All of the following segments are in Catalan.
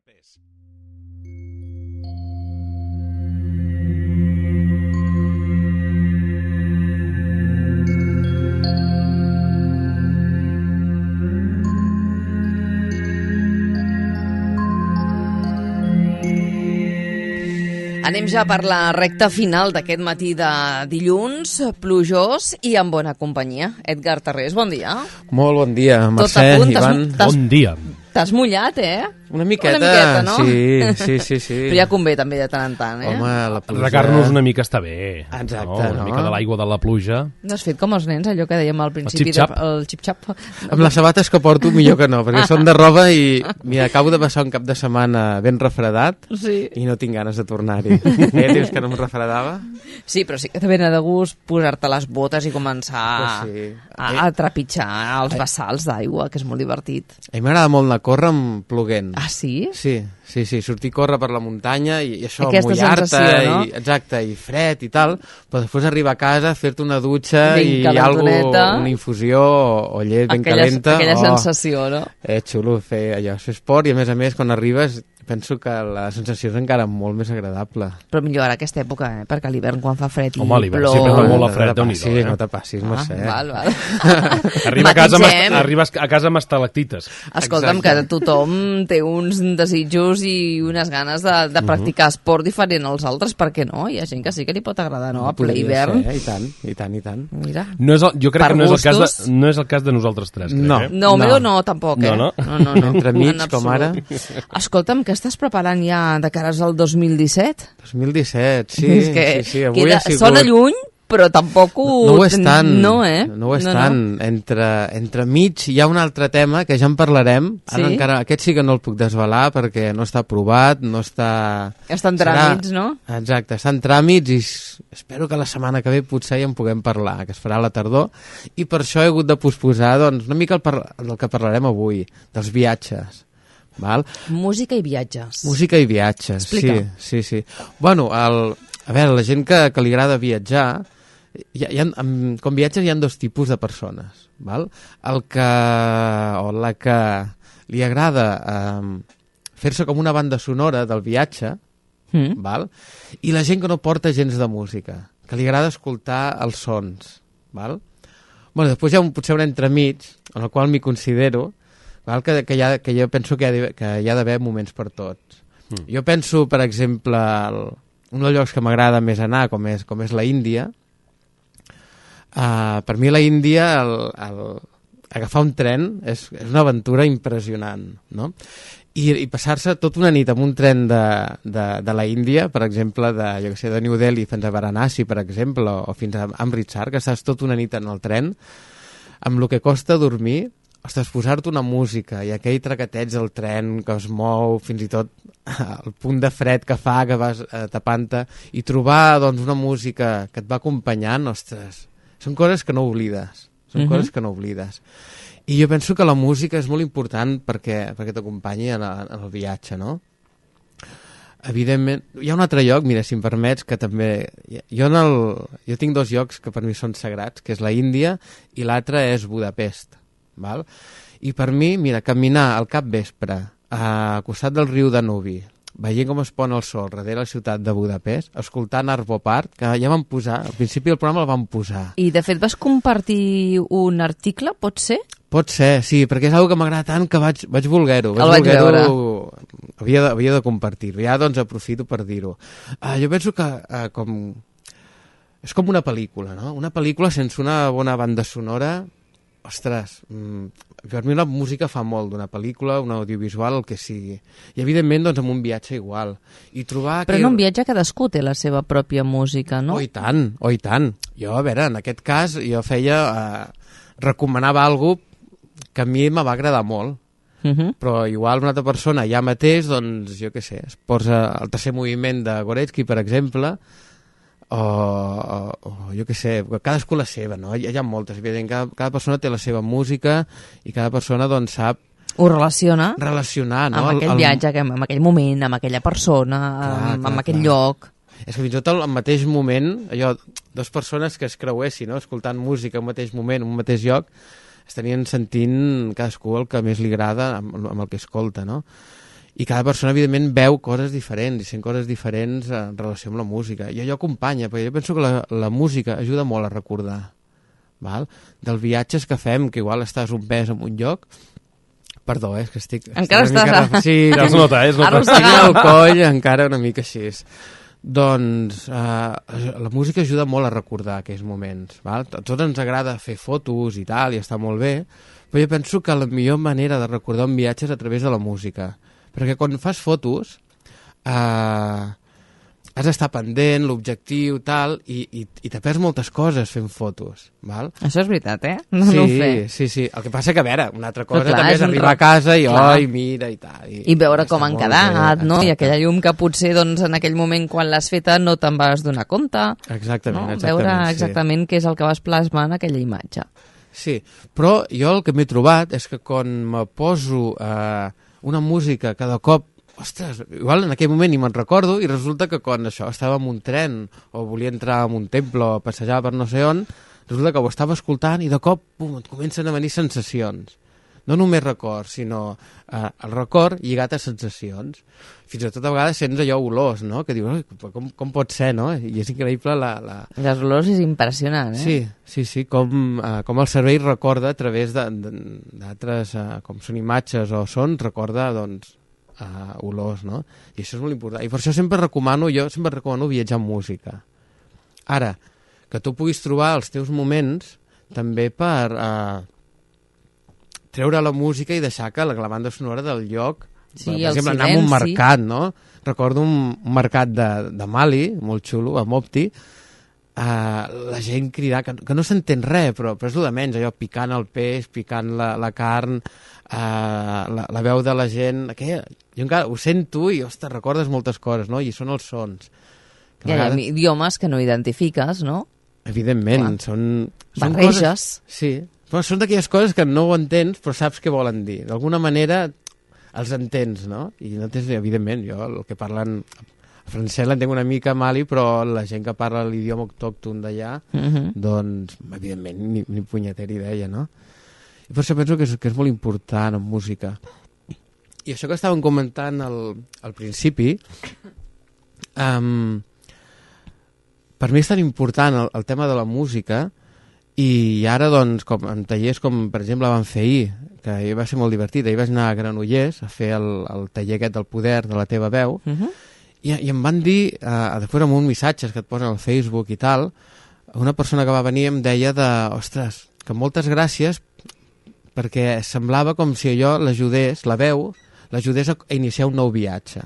Arpés. Anem ja per la recta final d'aquest matí de dilluns, plujós i amb bona companyia. Edgar Tarrés, bon dia. Molt bon dia, Mercè, Tot a punt, Ivan. Bon dia. T'has mullat, Una miqueta, no? Sí. Però ja convé també de tant en tant, Home, la pluja... Regar-nos una mica està bé. Exacte, Una mica de l'aigua de la pluja. No has fet com els nens, allò que dèiem al principi, el xip-xap? Amb les sabates que porto millor que no, perquè són de roba i mira, acabo de passar un cap de setmana ben refredat i no tinc ganes de tornar-hi. Dius que no em refredava? Sí, però sí que també n'ha de gust posar-te les botes i començar a trepitjar els bassals d'aigua, que és molt divertit. A mi m'agrada molt anar a córrer amb ploguent. Ah, sí? Sí, sortir a córrer per la muntanya i això, aquesta mullar-te, sensació, no? exacte, i fred i tal, però després arribar a casa, fer-te una dutxa ben una infusió o llet ben calenta. Aquella sensació, no? Xulo fer allò, fer esport i a més, quan arribes penso que la sensació és encara molt més agradable. Però millor ara aquesta època, perquè a l'hivern quan fa fred i Home, a l'hivern plou... sempre fa molt fred, Déu-n'hi-do. No te passis, Mercè. Val. Arribes a casa amb estalactites. Escolta'm, que tothom té uns desitjos i unes ganes de practicar esport diferent als altres, per què no? Hi ha gent que sí que li pot agradar, no? A ple hivern. I tant. Mira. Jo crec que no és el cas de nosaltres tres, crec. No, meu no, tampoc, No. Entremig, com ara. Escolta'm, què estàs preparant ja de cares al 2017? 2017, sí. És que sí, avui ha sigut... Sona lluny, però tampoc no ho és tant. No ho és tant. Entre mig hi ha un altre tema que ja en parlarem. Ara encara, aquest sí que no el puc desvelar perquè no està aprovat, no està... Està en tràmits, no? Exacte, està en tràmits i espero que la setmana que ve potser ja en puguem parlar, que es farà a la tardor, i per això he hagut de posposar una mica el que parlarem avui, dels viatges. Val? Música i viatges. Música i viatges, explica. Sí. Bueno, a veure, la gent que li agrada viatjar, com viatges hi ha dos tipus de persones. Val? La que li agrada fer-se com una banda sonora del viatge, val? I la gent que no porta gens de música, que li agrada escoltar els sons. Val? Bueno, després hi ha potser un entremig, en el qual m'hi considero, val? Que jo penso que hi ha d'haver moments per tots. Jo penso, per exemple, un dels llocs que m'agrada més anar, com és la Índia. Per mi la Índia, agafar un tren és una aventura impressionant, no? I passar-se tota una nit amb un tren de la Índia, per exemple, de New Delhi fins a Varanasi, per exemple, o fins a Amritsar, que estàs tota una nit en el tren, amb el que costa dormir. Ostres, posar-te una música i aquell traqueteig del tren que es mou, fins i tot el punt de fred que fa, que vas tapant-te, i trobar una música que et va acompanyant, ostres, són coses que no oblides. I jo penso que la música és molt important perquè t'acompanyi en el viatge, no? Evidentment, hi ha un altre lloc, mira, si em permets, que també... Jo tinc dos llocs que per mi són sagrats, que és la Índia i l'altre és Budapest. Val? I per mi, mira, caminar al capvespre al costat del riu Danubi, veient com es pon el sol darrere la ciutat de Budapest, escoltant Arvo Part, que ja vam posar, al principi del programa el vam posar. I de fet vas compartir un article, pot ser? Pot ser, sí, perquè és una que m'agrada tant que vaig voler-ho. El vaig veure. Havia de compartir-ho, ja doncs aprofito per dir-ho. Jo penso que és com una pel·lícula, no? Una pel·lícula sense una bona banda sonora. Ostres, per mi la música fa molt d'una pel·lícula, un audiovisual, el que sigui. I evidentment, doncs, amb un viatge igual. Però en un viatge cadascú té la seva pròpia música, no? Oh, i tant. Jo, a veure, en aquest cas, jo recomanava alguna cosa que a mi me va agradar molt. Però igual una altra persona ja mateix, doncs, jo què sé, es posa el tercer moviment de Gorecki, per exemple, o jo què sé, cadascú la seva, no? Hi ha moltes, evidentment, cada persona té la seva música i cada persona doncs sap... Ho relacionar, no? Amb aquell viatge, amb aquell moment, amb aquella persona, amb aquell lloc. És que fins i tot al mateix moment, dues persones que es creuessin, no? Escoltant música al mateix moment, en un mateix lloc, estarien sentint cadascú el que més li agrada amb el que escolta, no? i cada persona, evidentment, veu coses diferents i sent coses diferents en relació amb la música. I allò acompanya, perquè jo penso que la música ajuda molt a recordar, val? Dels viatges que fem, que igual estàs un mes en un lloc. Perdó, és que estic... Encara estàs... Sí, ja es nota, es nota. Tinc el coll encara una mica així. Doncs la música ajuda molt a recordar aquells moments, val? A tots ens agrada fer fotos i tal, i està molt bé, però jo penso que la millor manera de recordar un viatge és a través de la música. Perquè quan fas fotos has d'estar pendent, l'objectiu, tal, i te perds moltes coses fent fotos, val? Això és veritat, No ho fer. Sí. El que passa que, a veure, una altra cosa clar, també és arribar a casa i, mira, i tal. I veure com han quedat, no? I aquella llum que potser, doncs, en aquell moment, quan l'has feta, no te'n vas donar compte. Exactament, no? Veure exactament què és el que vas plasmar en aquella imatge. Sí, però jo el que m'he trobat és que quan me poso una música cada cop, ostres, igual en aquell moment ni me'n recordo, i resulta que quan això estava en un tren o volia entrar en un temple o passejar per no sé on, resulta que ho estava escoltant i de cop et comencen a venir sensacions. No només records, sinó el record lligat a sensacions. Fins i tot a vegades sents allò olors, no? Que dius, com pot ser, no? I és increïble Les olors és impressionant, Sí, com el cervell recorda a través d'altres, com són imatges o sons, recorda, doncs, olors, no? I això és molt important. I per això jo sempre recomano viatjar amb música. Ara, que tu puguis trobar els teus moments també per treure la música i deixar que la banda sonora del lloc, per exemple, anar a un mercat, no? Recordo un mercat de Mali, molt xulo, a Mopti, la gent cridar, que no s'entén res, però és el de menys, allò picant el peix, picant la carn, la veu de la gent, jo encara ho sento i, ostres, recordes moltes coses, no? I són els sons. Hi ha idiomes que no identifiques, no? Evidentment, són barreges. Coses, sí, però són d'aquelles coses que no ho entens, però saps què volen dir. D'alguna manera els entens, no? I no tens, evidentment, jo el que parlen... El francès l'entenc una mica a Mali, però la gent que parla l'idioma autòcton d'allà, doncs, evidentment, ni punyetera idea, no? I per això penso que és molt important en música. I això que estàvem comentant al principi, per mi és tan important el tema de la música, i ara, doncs, en tallers com, per exemple, van fer ahir, que va ser molt divertit, ahir vaig anar a Granollers a fer el taller aquest del poder de la teva veu, i em van dir, després amb uns missatges que et posen al Facebook i tal, una persona que va venir em deia ostres, que moltes gràcies, perquè semblava com si allò l'ajudés, la veu, l'ajudés a iniciar un nou viatge.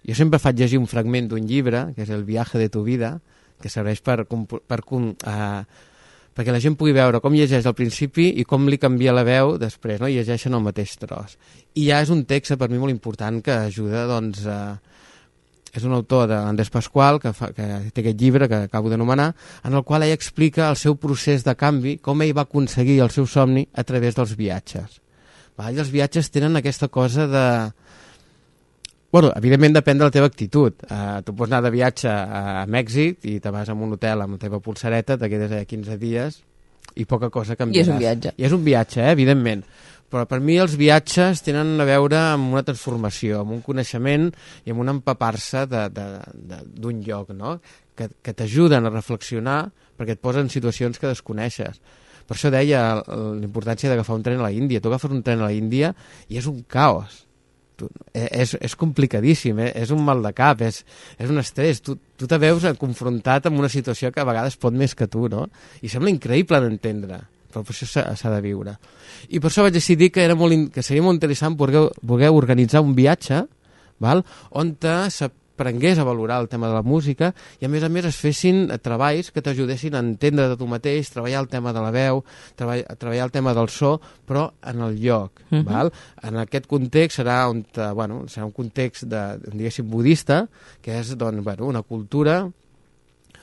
Jo sempre faig llegir un fragment d'un llibre, que és El viaje de tu vida, que serveix perquè la gent pugui veure com llegeix al principi i com li canvia la veu després, no? I llegeixen el mateix tros. I ja és un text per mi molt important que ajuda, doncs, és un autor d'Andrés Pasqual, que té aquest llibre que acabo d'anomenar, en el qual ell explica el seu procés de canvi, com ell va aconseguir el seu somni a través dels viatges. I els viatges tenen aquesta cosa de... Bueno, evidentment depèn de la teva actitud. Tu pots anar de viatge a Mèxic i te vas a un hotel amb la teva pulsareta, te quedes allà 15 dies i poca cosa canviaràs. I és un viatge. I és un viatge, evidentment. Però per mi els viatges tenen a veure amb una transformació, amb un coneixement i amb un empapar-se d'un lloc, no? Que t'ajuden a reflexionar perquè et posen situacions que desconeixes. Per això deia la importància d'agafar un tren a la Índia. Tu agafes un tren a la Índia i és un caos. És complicadíssim, és un mal de cap, és un estrès. Tu te veus confrontat amb una situació que a vegades pot més que tu, no? I sembla increïble d'entendre, però per això s'ha de viure. I per això vaig decidir que seria molt interessant poder organitzar un viatge, on s'aprengués a valorar el tema de la música i a més es fessin treballs que t'ajudessin a entendre de tu mateix, treballar el tema de la veu, treballar el tema del so, però en el lloc. En aquest context serà un context diguéssim budista, que és una cultura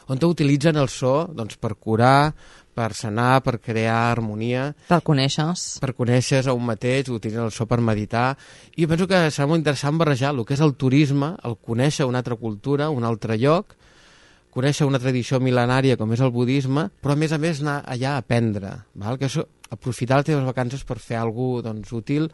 on utilitzen el so per curar, per sanar, per crear harmonia. Per conèixer-se. Per conèixer-se a un mateix, utilitzen el so per meditar. I penso que serà molt interessant barrejar el que és el turisme, el conèixer una altra cultura, un altre lloc, conèixer una tradició mil·lenària com és el budisme, però a més anar allà a aprendre. Que això, aprofitar les teves vacances per fer alguna cosa útil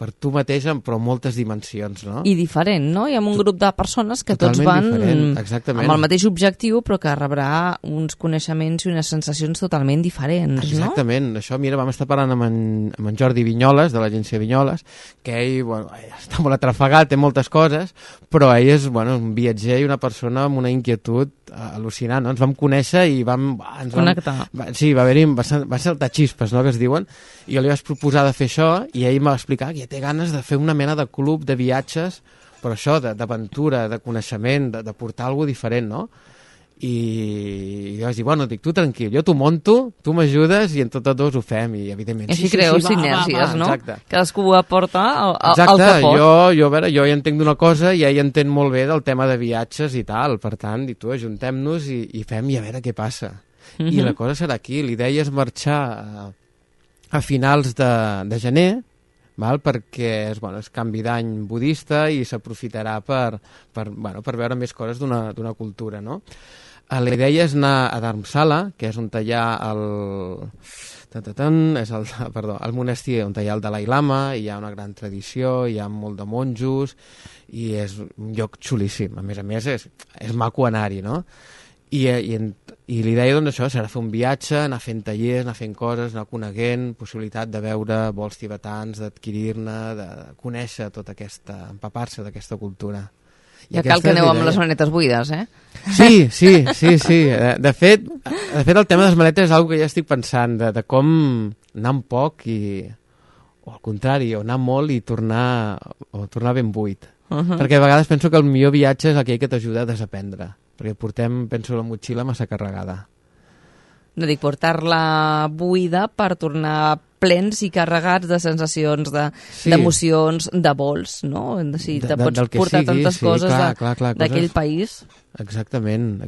per tu mateix, però moltes dimensions, no? I diferent, no? Hi ha un grup de persones que tots Totalment van diferent, amb el mateix objectiu, però que rebrà uns coneixements i unes sensacions totalment diferents, Exactament. Això, mira, vam estar parlant amb en Jordi Vinyoles, de l'agència Vinyoles, que ell, bueno, està molt atrafegat, té moltes coses, però ell és, bueno, un viatger i una persona amb una inquietud al·lucinant, no? Ens vam conèixer i vam... Connectar. Sí, va saltar xispes, no?, que es diuen, i jo li vaig proposar de fer això i ell m'ha explicat que ja té ganes de fer una mena de club de viatges, però això, d'aventura, de coneixement, de portar alguna cosa diferent, no? I jo vaig dir, bueno, dic, tu tranquil, jo t'ho monto, tu m'ajudes i entre tots dos ho fem, i evidentment... I així creeu sinergies, no? Exacte. Cadascú aporta el que pot. Jo hi entenc d'una cosa i ell entén molt bé del tema de viatges i tal, per tant, dic, tu, ajuntem-nos i fem i a veure què passa. I la cosa serà aquí, l'idea és marxar a finals de gener, val? Perquè és canvi d'any budista i s'aprofitarà per veure més coses d'una cultura, no? La idea és anar a Dharamsala, que és on hi ha el monestir on hi ha el Dalai Lama, hi ha una gran tradició, hi ha molt de monjos, i és un lloc xulíssim. A més, és maco anar-hi, no? I l'idea, doncs, això serà fer un viatge, anar fent tallers, anar fent coses, anar coneguent, possibilitat de veure vols tibetans, d'adquirir-ne, de conèixer tota aquesta, empapar-se d'aquesta cultura. Ja cal que aneu amb les maletes buides, eh? Sí. De fet, el tema de les maletes és una que ja estic pensant, de com anar amb poc o al contrari, o anar molt i tornar ben buit. Perquè a vegades penso que el millor viatge és aquell que t'ajuda a desaprendre, perquè portem, penso, la motxilla massa carregada. No dic portar-la buida per tornar plens i carregats de sensacions, d'emocions, de vols, no? Si te pots portar tantes coses d'aquell país. Exactament.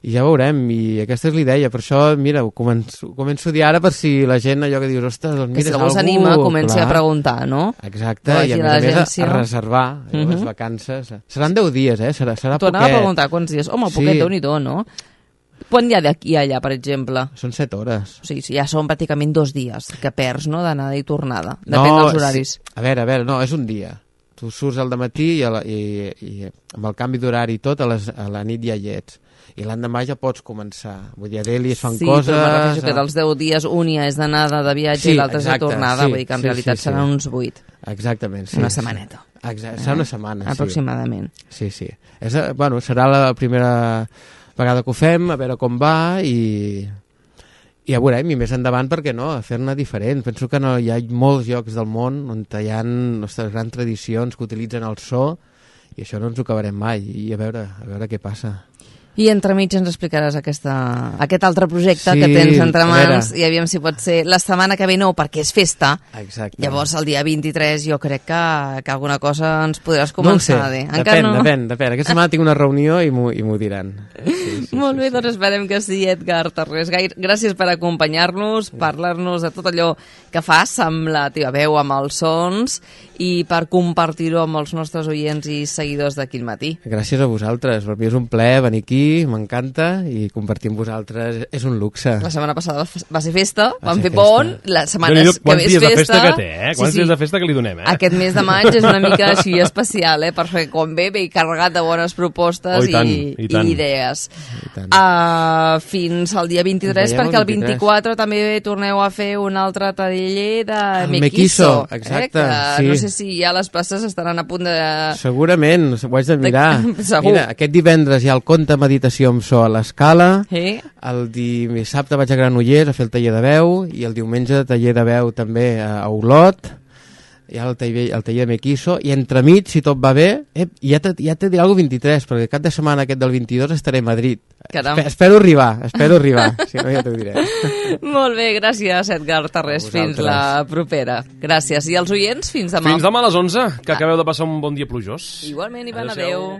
I ja veurem, i aquesta és l'idea, per això, mira, ho començo a dir ara per si la gent, allò que dius, ostres, doncs mira, que si algú s'anima, comenci a preguntar, no? Exacte, i a més a reservar les vacances. Seran 10 dies, serà poquet. T'ho anava a preguntar quants dies. Home, poquet, Déu-n'hi-do, no? Quant hi ha d'aquí a allà, per exemple? Són 7 hores. O sigui, ja són pràcticament 2 dies que perds, no?, d'anada i tornada. Depèn dels horaris. A veure, no, és un dia. Tu surts al dematí i amb el canvi d'horari i tot, a la nit ja hi ets. I l'endemà ja pots començar. Vull dir, a Delhi es fan coses... Sí, però me refereixo que dels 10 dies un ja és d'anada de viatge i l'altre és de tornada. Vull dir que en realitat seran uns 8. Exactament, sí. Una setmaneta. Serà una setmana, sí. Aproximadament. Sí. Serà la primera vegada que ho fem, a veure com va i ja veurem, i més endavant, per què no, a fer-ne diferent. Penso que hi ha molts llocs del món on hi ha grans tradicions que utilitzen el so i això no ens ho acabarem mai, i a veure què passa. I entremig ens explicaràs aquest altre projecte que tens entre mans i aviam si pot ser la setmana que ve, no, perquè és festa. Exacte. Llavors el dia 23 jo crec que alguna cosa ens podràs començar a dir. Depèn. Aquesta setmana tinc una reunió i m'ho diran. Molt bé, doncs esperem que sí, Edgar Tarrés. Gràcies per acompanyar-nos, parlar-nos de tot allò que fas amb la teva veu, amb els sons, i per compartir-ho amb els nostres oients i seguidors d'Aquí al Matí. Gràcies a vosaltres, per mi és un plaer venir aquí, m'encanta, i compartir amb vosaltres és un luxe. La setmana passada va ser festa, vam fer pont, la setmana que ve és festa. Quants dies de festa que té, Quants dies de festa que li donem, Aquest mes de maig és una mica així especial, perquè quan ve carregat de bones propostes i idees. Fins al dia 23, perquè el 24 també torneu a fer un altre taller de Mequisso. Exacte, no sé si ja les places estaran a punt de... Segurament, ho haig de mirar. Segur. Mira, aquest divendres hi ha el conte meditació amb so a l'Escala, el dissabte vaig a Granollers a fer el taller de veu, i el diumenge taller de veu també a Olot, hi ha el taller de Mequisso, i entremig, si tot va bé, ja te diré alguna cosa 23, perquè cap de setmana aquest del 22 estaré a Madrid. Espero arribar, si no ja t'ho diré. Molt bé, gràcies, Edgar Tarrés. Fins la propera. Gràcies. I els oients, fins demà. Fins demà a les 11, que acabeu de passar un bon dia plujós. Igualment, Ivan, adeu.